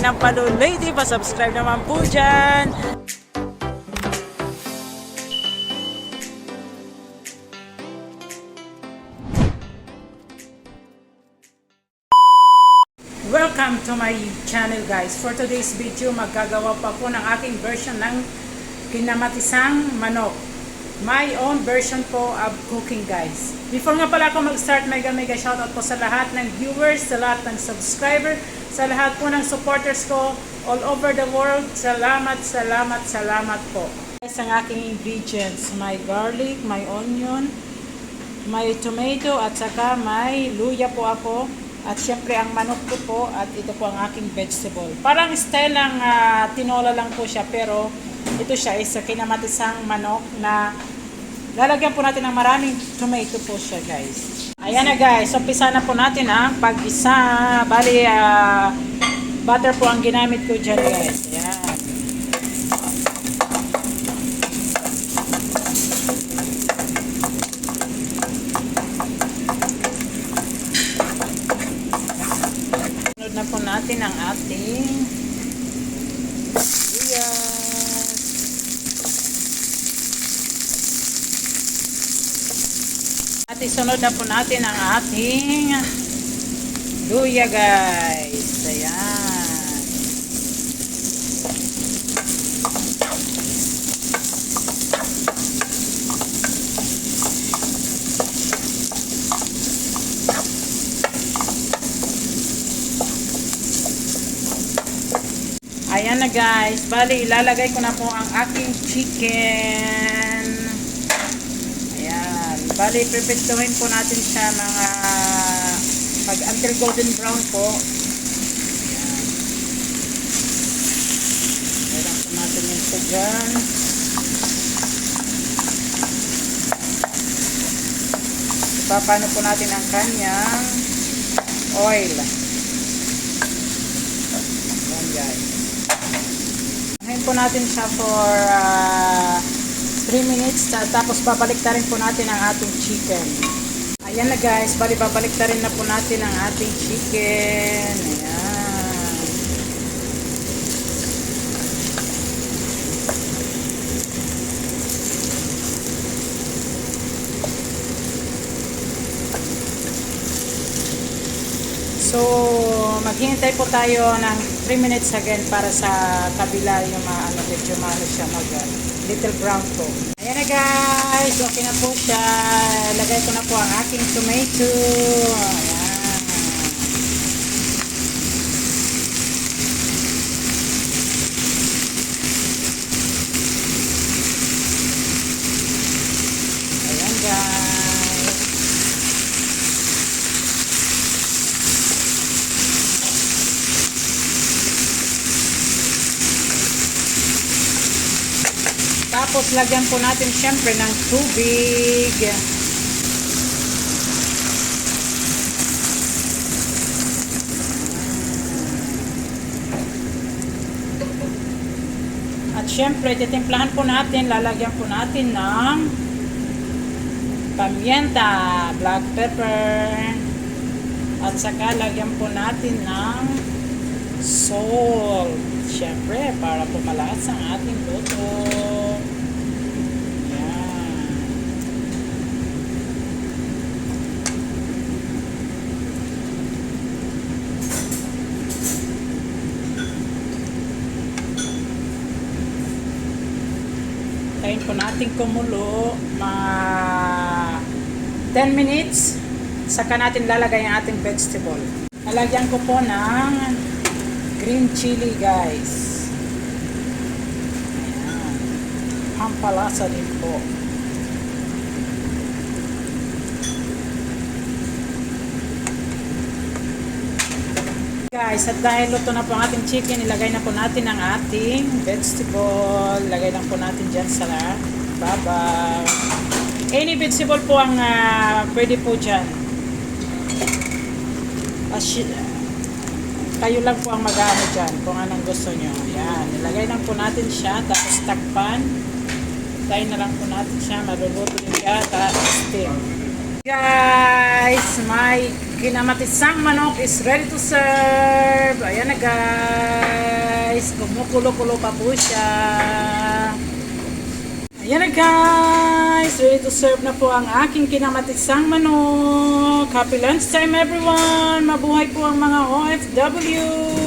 ng Palo Lady. Pa-subscribe naman po dyan. Welcome to my channel guys. For today's video, maggagawa pa po ng aking version ng kinamatisang manok. My own version po of cooking guys. Before nga pala ako mag-start, mega shoutout po sa lahat ng viewers, sa lahat ng subscriber, sa lahat po ng supporters ko all over the world. Salamat po. Guys, ang aking ingredients, may garlic, may onion, may tomato, at saka may luya po ako. At syempre ang manok ko po, at ito po ang aking vegetable. Parang style ng tinola lang po siya, pero ito siya is kinamatisang manok na lalagyan po natin ng maraming tomato po siya guys. Ayan na guys, umpisa na po natin ang pag-isa. Bali, butter po ang ginamit ko dyan guys. Ayan. Na po natin ang ating sibuyas. At isunod na po natin ang ating luya guys. Ayan. Ayan na guys, bali ilalagay ko na po ang aking chicken. Ayan, bali prepituhin po natin siya mga until golden brown po. Ayan. Ayan po natin yung ito dyan. Ipapano po natin ang kanyang oil. Ayan guys. Ngayon po natin siya for 3 minutes. Tapos babalik na rin po natin ang ating chicken. Ayan na guys. Bali babalik na rin na po natin ang ating chicken. Ayan. So, maghihintay po tayo ng 3 minutes again para sa kabila yung medyo siya little brown po. Ayan na guys, okay na po siya. Lagay ko na po ang aking tomato. Ayan. Ayan guys. Tapos lagyan po natin syempre ng tubig. At syempre titimplahan po natin, lalagyan po natin ng pamienta, black pepper, at saka lagyan po natin ng salt. Syempre para po malakas ang ating luto. Tayin po natin kumulo mga 10 minutes, saka natin lalagay ang ating vegetable. Lalagyan ko po ng green chili guys. Ayan. Pampalasa din po. Guys, at dahil luto na po ang ating chicken, ilagay na po natin ang ating vegetable. Ilagay lang po natin dyan sa baba. Any vegetable po ang pwede po dyan. Kayo lang po ang mag-ano dyan kung anong gusto nyo. Ayan, ilagay lang po natin siya, tapos takpan. Tayo na lang po natin siya, maluluto din siya, tapos steam. Guys, my kinamatisang manok is ready to serve. Ayan na guys. Kumukulo-kulo pa po siya. Ayan na guys. Ready to serve na po ang aking kinamatisang manok. Happy lunchtime everyone. Mabuhay po ang mga OFW.